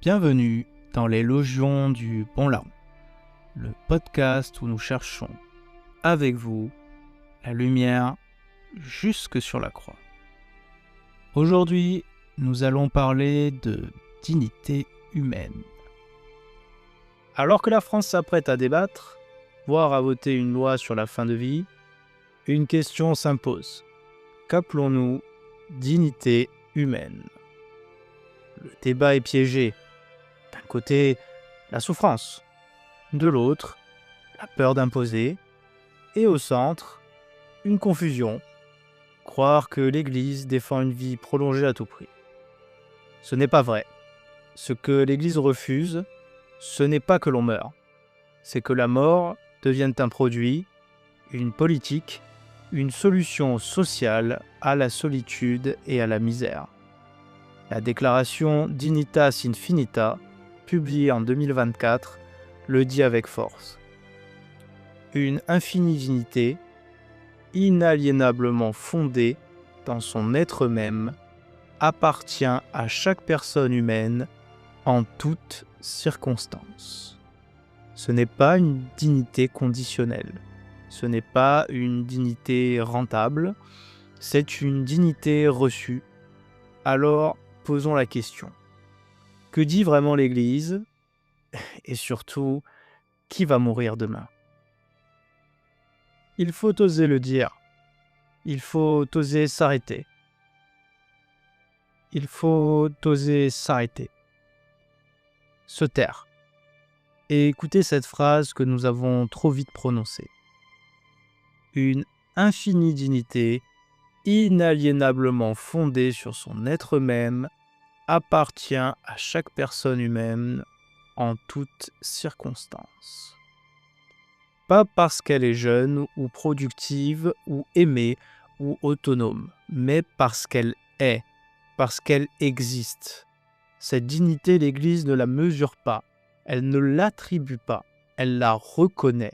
Bienvenue dans les Logions du Bon Larron, le podcast où nous cherchons, avec vous, la lumière jusque sur la croix. Aujourd'hui, nous allons parler de dignité humaine. Alors que la France s'apprête à débattre, voire à voter une loi sur la fin de vie, une question s'impose. Qu'appelons-nous dignité humaine ? Le débat est piégé. D'un côté, la souffrance. De l'autre, la peur d'imposer. Et au centre, une confusion. Croire que l'Église défend une vie prolongée à tout prix. Ce n'est pas vrai. Ce que l'Église refuse, ce n'est pas que l'on meure. C'est que la mort devienne un produit, une politique, une solution sociale à la solitude et à la misère. La déclaration Dignitas Infinita, publiée en 2024, le dit avec force. Une infinie dignité, inaliénablement fondée dans son être même, appartient à chaque personne humaine en toutes circonstances. Ce n'est pas une dignité conditionnelle, ce n'est pas une dignité rentable, c'est une dignité reçue. Alors, posons la question. Que dit vraiment l'Église ? Et surtout, qui va mourir demain ? Il faut oser le dire. Il faut oser s'arrêter. Il faut oser s'arrêter. Se taire. Et écouter cette phrase que nous avons trop vite prononcée. Une infinie dignité, inaliénablement fondée sur son être même, appartient à chaque personne humaine en toutes circonstances. Pas parce qu'elle est jeune ou productive ou aimée ou autonome, mais parce qu'elle est, parce qu'elle existe. Cette dignité, l'Église ne la mesure pas, elle ne l'attribue pas, elle la reconnaît.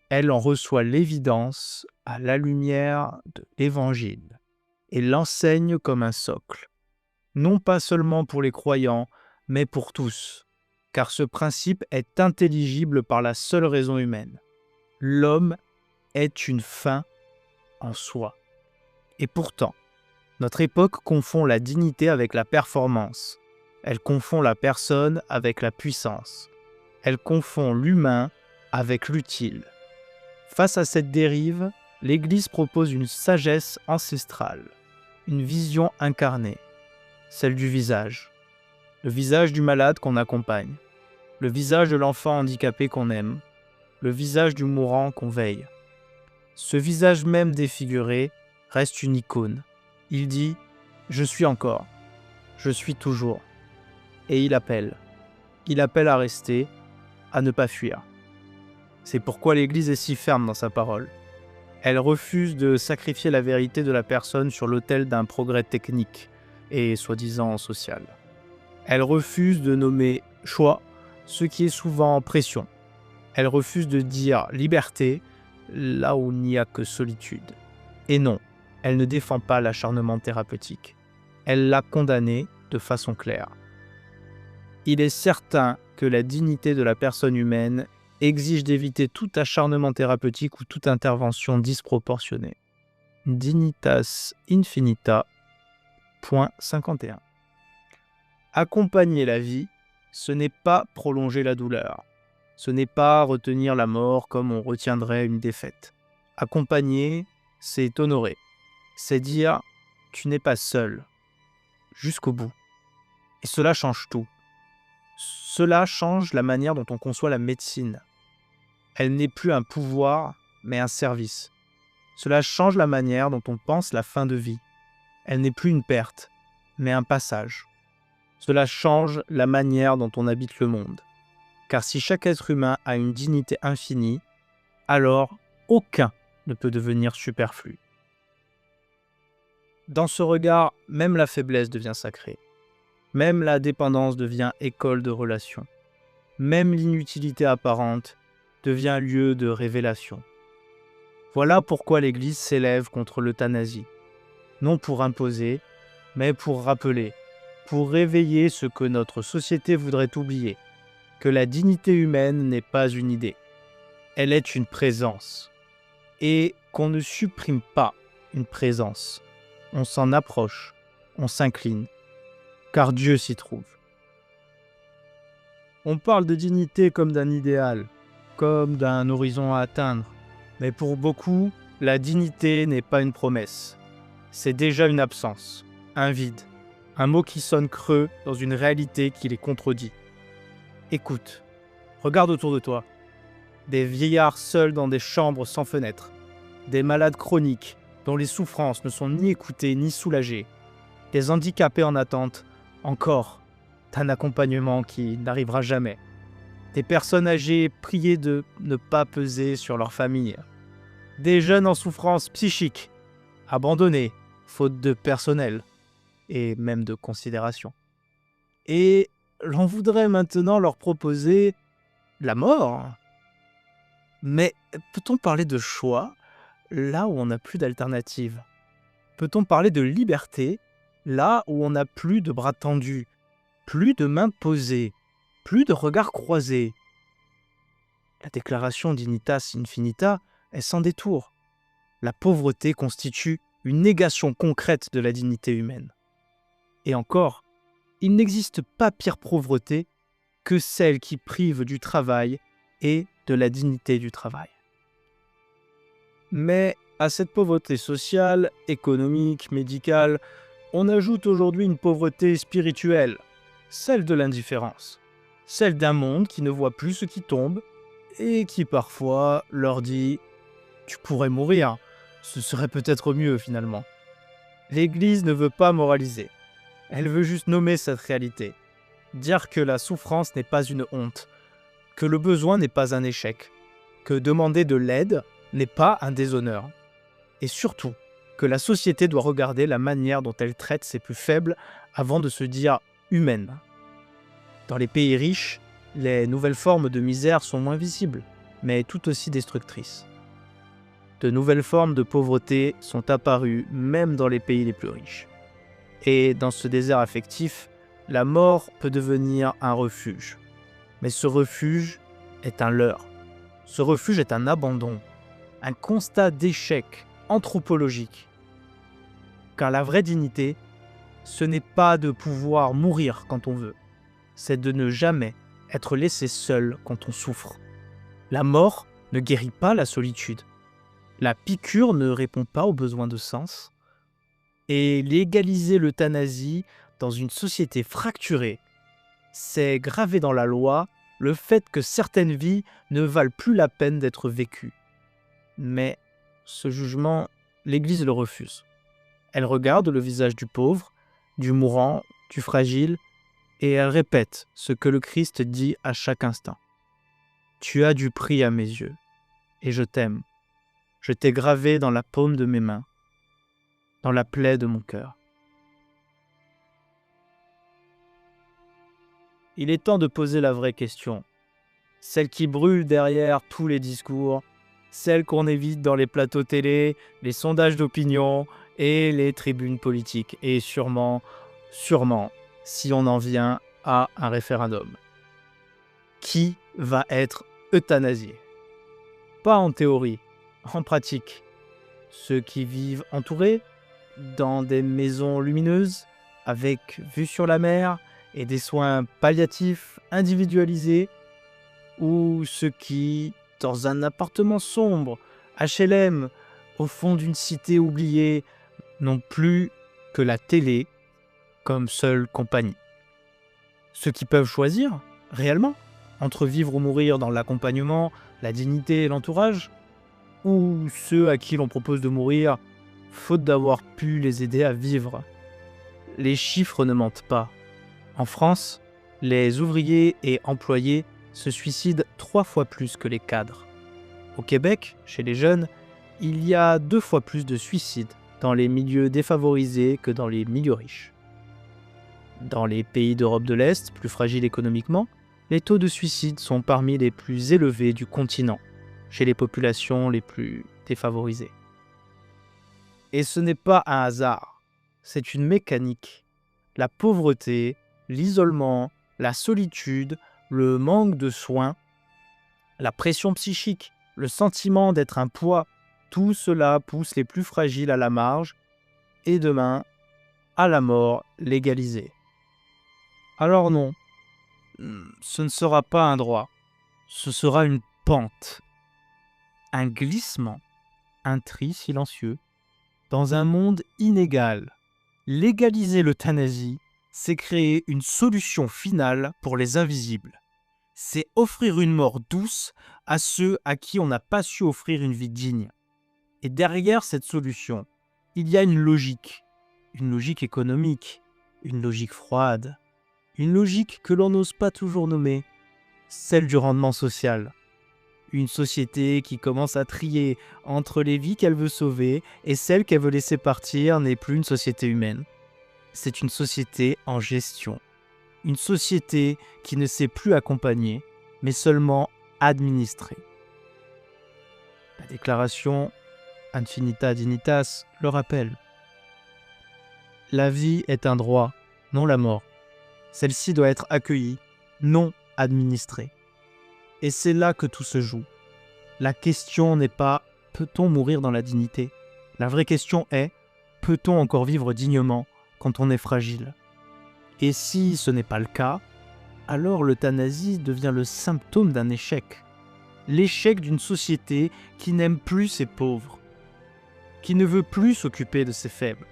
Elle en reçoit l'évidence à la lumière de l'Évangile et l'enseigne comme un socle. Non pas seulement pour les croyants, mais pour tous, car ce principe est intelligible par la seule raison humaine. L'homme est une fin en soi. Et pourtant, notre époque confond la dignité avec la performance. Elle confond la personne avec la puissance. Elle confond l'humain avec l'utile. Face à cette dérive, l'Église propose une sagesse ancestrale, une vision incarnée. Celle du visage. Le visage du malade qu'on accompagne. Le visage de l'enfant handicapé qu'on aime. Le visage du mourant qu'on veille. Ce visage même défiguré reste une icône. Il dit « Je suis encore. Je suis toujours. » Et il appelle. Il appelle à rester, à ne pas fuir. C'est pourquoi l'Église est si ferme dans sa parole. Elle refuse de sacrifier la vérité de la personne sur l'autel d'un progrès technique et soi-disant social. Elle refuse de nommer choix, ce qui est souvent pression. Elle refuse de dire liberté, là où il n'y a que solitude. Et non, elle ne défend pas l'acharnement thérapeutique. Elle l'a condamné de façon claire. Il est certain que la dignité de la personne humaine exige d'éviter tout acharnement thérapeutique ou toute intervention disproportionnée. Dignitas Infinita, point 51. Accompagner la vie, ce n'est pas prolonger la douleur. Ce n'est pas retenir la mort comme on retiendrait une défaite. Accompagner, c'est honorer. C'est dire « tu n'es pas seul » jusqu'au bout. Et cela change tout. Cela change la manière dont on conçoit la médecine. Elle n'est plus un pouvoir, mais un service. Cela change la manière dont on pense la fin de vie. Elle n'est plus une perte, mais un passage. Cela change la manière dont on habite le monde. Car si chaque être humain a une dignité infinie, alors aucun ne peut devenir superflu. Dans ce regard, même la faiblesse devient sacrée. Même la dépendance devient école de relations. Même l'inutilité apparente devient lieu de révélation. Voilà pourquoi l'Église s'élève contre l'euthanasie. Non pour imposer, mais pour rappeler, pour réveiller ce que notre société voudrait oublier, que la dignité humaine n'est pas une idée, elle est une présence, et qu'on ne supprime pas une présence, on s'en approche, on s'incline, car Dieu s'y trouve. On parle de dignité comme d'un idéal, comme d'un horizon à atteindre, mais pour beaucoup, la dignité n'est pas une promesse, c'est déjà une absence, un vide, un mot qui sonne creux dans une réalité qui les contredit. Écoute, regarde autour de toi. Des vieillards seuls dans des chambres sans fenêtres. Des malades chroniques dont les souffrances ne sont ni écoutées ni soulagées. Des handicapés en attente, encore, d'un accompagnement qui n'arrivera jamais. Des personnes âgées priées de ne pas peser sur leur famille. Des jeunes en souffrance psychique, abandonnés, faute de personnel et même de considération. Et l'on voudrait maintenant leur proposer la mort. Mais peut-on parler de choix là où on n'a plus d'alternative? Peut-on parler de liberté là où on n'a plus de bras tendus, plus de mains posées, plus de regards croisés? La déclaration d'Unitas Infinita est sans détour. La pauvreté constitue une négation concrète de la dignité humaine. Et encore, il n'existe pas pire pauvreté que celle qui prive du travail et de la dignité du travail. Mais à cette pauvreté sociale, économique, médicale, on ajoute aujourd'hui une pauvreté spirituelle, celle de l'indifférence, celle d'un monde qui ne voit plus ce qui tombe et qui parfois leur dit « tu pourrais mourir, ce serait peut-être mieux finalement ». L'Église ne veut pas moraliser, elle veut juste nommer cette réalité, dire que la souffrance n'est pas une honte, que le besoin n'est pas un échec, que demander de l'aide n'est pas un déshonneur, et surtout que la société doit regarder la manière dont elle traite ses plus faibles avant de se dire humaine. Dans les pays riches, les nouvelles formes de misère sont moins visibles, mais tout aussi destructrices. De nouvelles formes de pauvreté sont apparues même dans les pays les plus riches. Et dans ce désert affectif, la mort peut devenir un refuge. Mais ce refuge est un leurre. Ce refuge est un abandon, un constat d'échec anthropologique. Car la vraie dignité, ce n'est pas de pouvoir mourir quand on veut, c'est de ne jamais être laissé seul quand on souffre. La mort ne guérit pas la solitude. La piqûre ne répond pas aux besoins de sens. Et légaliser l'euthanasie dans une société fracturée, c'est graver dans la loi le fait que certaines vies ne valent plus la peine d'être vécues. Mais ce jugement, l'Église le refuse. Elle regarde le visage du pauvre, du mourant, du fragile, et elle répète ce que le Christ dit à chaque instant. « Tu as du prix à mes yeux, et je t'aime. Je t'ai gravé dans la paume de mes mains, dans la plaie de mon cœur. » Il est temps de poser la vraie question, celle qui brûle derrière tous les discours, celle qu'on évite dans les plateaux télé, les sondages d'opinion et les tribunes politiques, et sûrement, si on en vient à un référendum. Qui va être euthanasié? Pas en théorie, en pratique. Ceux qui vivent entourés, dans des maisons lumineuses, avec vue sur la mer et des soins palliatifs individualisés, ou ceux qui, dans un appartement sombre, HLM, au fond d'une cité oubliée, n'ont plus que la télé comme seule compagnie. Ceux qui peuvent choisir, réellement, entre vivre ou mourir dans l'accompagnement, la dignité et l'entourage, ou ceux à qui l'on propose de mourir faute d'avoir pu les aider à vivre. Les chiffres ne mentent pas. En France, les ouvriers et employés se suicident 3 fois plus que les cadres. Au Québec, chez les jeunes, il y a 2 fois plus de suicides dans les milieux défavorisés que dans les milieux riches. Dans les pays d'Europe de l'Est, plus fragiles économiquement, les taux de suicide sont parmi les plus élevés du continent, chez les populations les plus défavorisées. Et ce n'est pas un hasard, c'est une mécanique. la pauvreté, l'isolement, la solitude, le manque de soins, la pression psychique, le sentiment d'être un poids, tout cela pousse les plus fragiles à la marge et demain, à la mort légalisée. Alors non, ce ne sera pas un droit, ce sera une pente, un glissement, un tri silencieux, dans un monde inégal. Légaliser l'euthanasie, c'est créer une solution finale pour les invisibles. C'est offrir une mort douce à ceux à qui on n'a pas su offrir une vie digne. Et derrière cette solution, il y a une logique économique, une logique froide, une logique que l'on n'ose pas toujours nommer, celle du rendement social. Une société qui commence à trier entre les vies qu'elle veut sauver et celles qu'elle veut laisser partir n'est plus une société humaine. C'est une société en gestion. Une société qui ne sait plus accompagner, mais seulement administrer. La déclaration Infinita Dignitas le rappelle. La vie est un droit, non la mort. Celle-ci doit être accueillie, non administrée. Et c'est là que tout se joue. La question n'est pas « peut-on mourir dans la dignité ?» La vraie question est « peut-on encore vivre dignement quand on est fragile ?» Et si ce n'est pas le cas, alors l'euthanasie devient le symptôme d'un échec. L'échec d'une société qui n'aime plus ses pauvres, qui ne veut plus s'occuper de ses faibles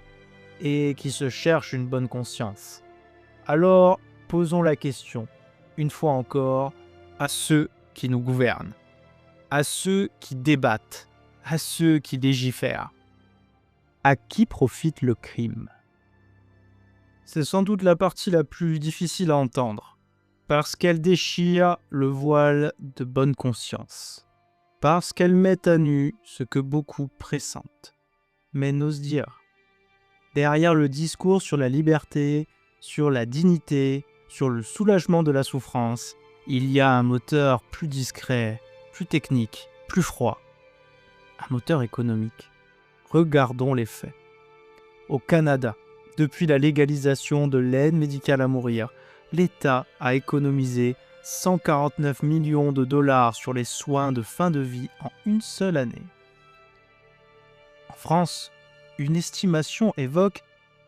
et qui se cherche une bonne conscience. Alors, posons la question, une fois encore, à ceux qui nous gouvernent, à ceux qui débattent, à ceux qui légifèrent. À qui profite le crime ? C'est sans doute la partie la plus difficile à entendre, parce qu'elle déchire le voile de bonne conscience, parce qu'elle met à nu ce que beaucoup pressentent, mais n'osent dire. Derrière le discours sur la liberté, sur la dignité, sur le soulagement de la souffrance, il y a un moteur plus discret, plus technique, plus froid. Un moteur économique. Regardons les faits. Au Canada, depuis la légalisation de l'aide médicale à mourir, l'État a économisé 149 millions de dollars sur les soins de fin de vie en une seule année. En France, une estimation évoque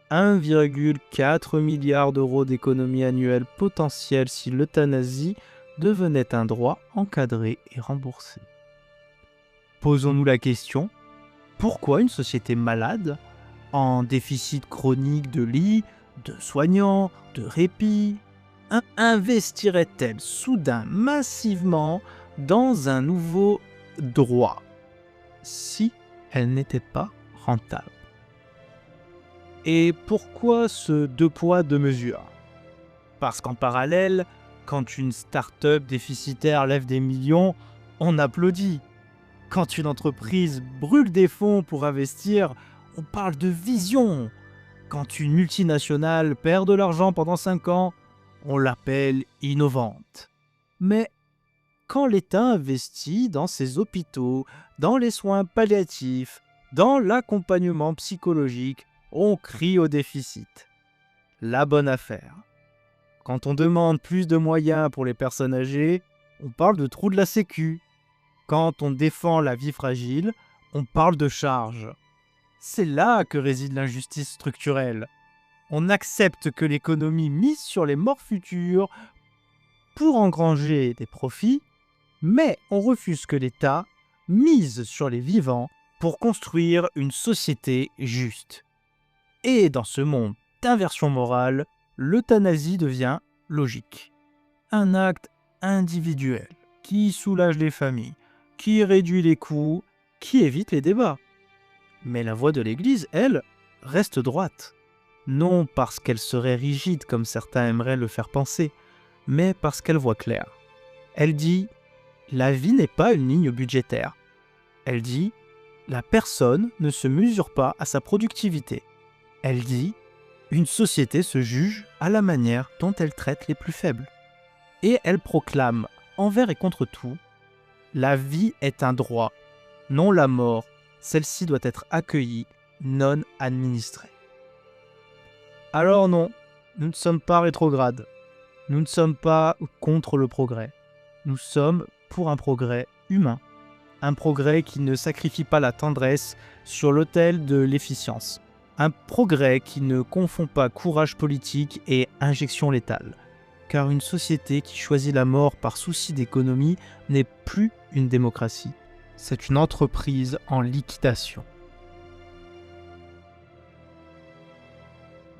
1,4 milliard d'euros d'économies annuelles potentielles si l'euthanasie devenait un droit encadré et remboursé. Posons-nous la question, pourquoi une société malade, en déficit chronique de lits, de soignants, de répit, investirait-elle soudain massivement dans un nouveau droit si elle n'était pas rentable? Et pourquoi ce deux poids, deux mesures ? Parce qu'en parallèle, quand une start-up déficitaire lève des millions, on applaudit. Quand une entreprise brûle des fonds pour investir, on parle de vision. Quand une multinationale perd de l'argent pendant 5 ans, on l'appelle innovante. Mais quand l'État investit dans ses hôpitaux, dans les soins palliatifs, dans l'accompagnement psychologique, on crie au déficit. La bonne affaire. Quand on demande plus de moyens pour les personnes âgées, on parle de trou de la sécu. Quand on défend la vie fragile, on parle de charge. C'est là que réside l'injustice structurelle. On accepte que l'économie mise sur les morts futures pour engranger des profits, mais on refuse que l'État mise sur les vivants pour construire une société juste. Et dans ce monde d'inversion morale, l'euthanasie devient logique. Un acte individuel qui soulage les familles, qui réduit les coûts, qui évite les débats. Mais la voix de l'Église, elle, reste droite. Non parce qu'elle serait rigide comme certains aimeraient le faire penser, mais parce qu'elle voit clair. Elle dit « La vie n'est pas une ligne budgétaire ». Elle dit « La personne ne se mesure pas à sa productivité ». Elle dit « Une société se juge à la manière dont elle traite les plus faibles ». Et elle proclame, envers et contre tout, « La vie est un droit, non la mort. Celle-ci doit être accueillie, non administrée ». Alors non, Nous ne sommes pas rétrogrades. Nous ne sommes pas contre le progrès. Nous sommes pour un progrès humain. Un progrès qui ne sacrifie pas la tendresse sur l'autel de l'efficience. Un progrès qui ne confond pas courage politique et injection létale. Car une société qui choisit la mort par souci d'économie n'est plus une démocratie. C'est une entreprise en liquidation.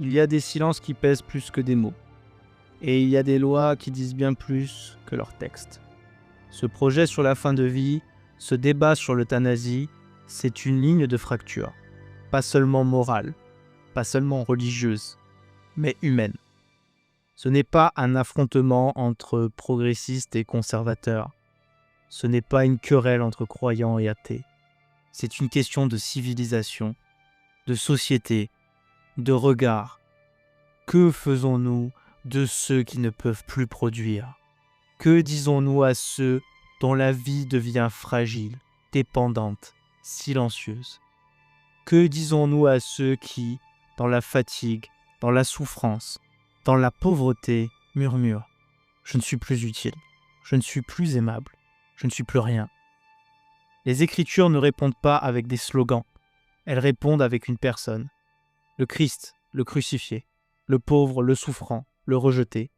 Il y a des silences qui pèsent plus que des mots. Et il y a des lois qui disent bien plus que leurs textes. Ce projet sur la fin de vie, ce débat sur l'euthanasie, c'est une ligne de fracture. Pas seulement morale, pas seulement religieuse, mais humaine. Ce n'est pas un affrontement entre progressistes et conservateurs. Ce n'est pas une querelle entre croyants et athées. C'est une question de civilisation, de société, de regard. Que faisons-nous de ceux qui ne peuvent plus produire? Que disons-nous à ceux dont la vie devient fragile, dépendante, silencieuse? Que disons-nous à ceux qui, dans la fatigue, dans la souffrance, dans la pauvreté, murmurent « Je ne suis plus utile, je ne suis plus aimable, je ne suis plus rien ». Les Écritures ne répondent pas avec des slogans, elles répondent avec une personne. Le Christ, le crucifié, le pauvre, le souffrant, le rejeté.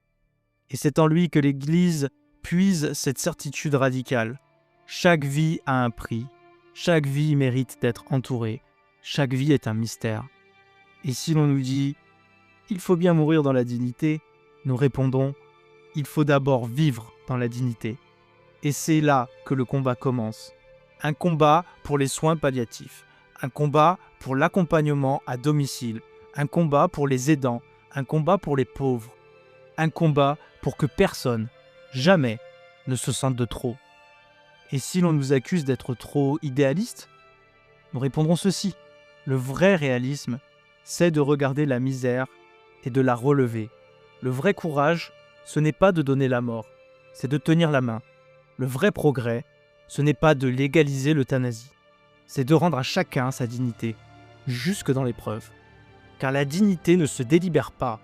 Et c'est en lui que l'Église puise cette certitude radicale. Chaque vie a un prix, chaque vie mérite d'être entourée, chaque vie est un mystère. Et si l'on nous dit « il faut bien mourir dans la dignité », nous répondons « il faut d'abord vivre dans la dignité ». Et c'est là que le combat commence. Un combat pour les soins palliatifs, un combat pour l'accompagnement à domicile, un combat pour les aidants, un combat pour les pauvres, un combat pour que personne, jamais, ne se sente de trop. Et si l'on nous accuse d'être trop idéalistes, nous répondrons ceci. Le vrai réalisme, c'est de regarder la misère et de la relever. Le vrai courage, ce n'est pas de donner la mort, c'est de tenir la main. Le vrai progrès, ce n'est pas de légaliser l'euthanasie, c'est de rendre à chacun sa dignité, jusque dans l'épreuve. Car la dignité ne se délibère pas,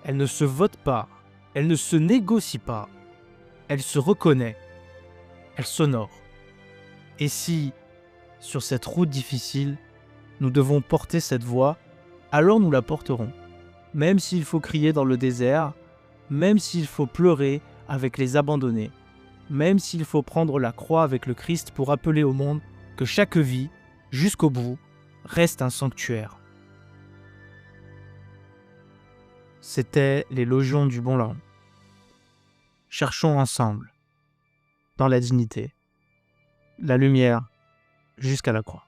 elle ne se vote pas, elle ne se négocie pas, elle se reconnaît, elle s'honore. Et si, sur cette route difficile, nous devons porter cette voix, alors nous la porterons. Même s'il faut crier dans le désert, même s'il faut pleurer avec les abandonnés, même s'il faut prendre la croix avec le Christ pour rappeler au monde que chaque vie, jusqu'au bout, reste un sanctuaire. C'était les Logions du Bon Larron. Cherchons ensemble, dans la dignité, la lumière jusqu'à la croix.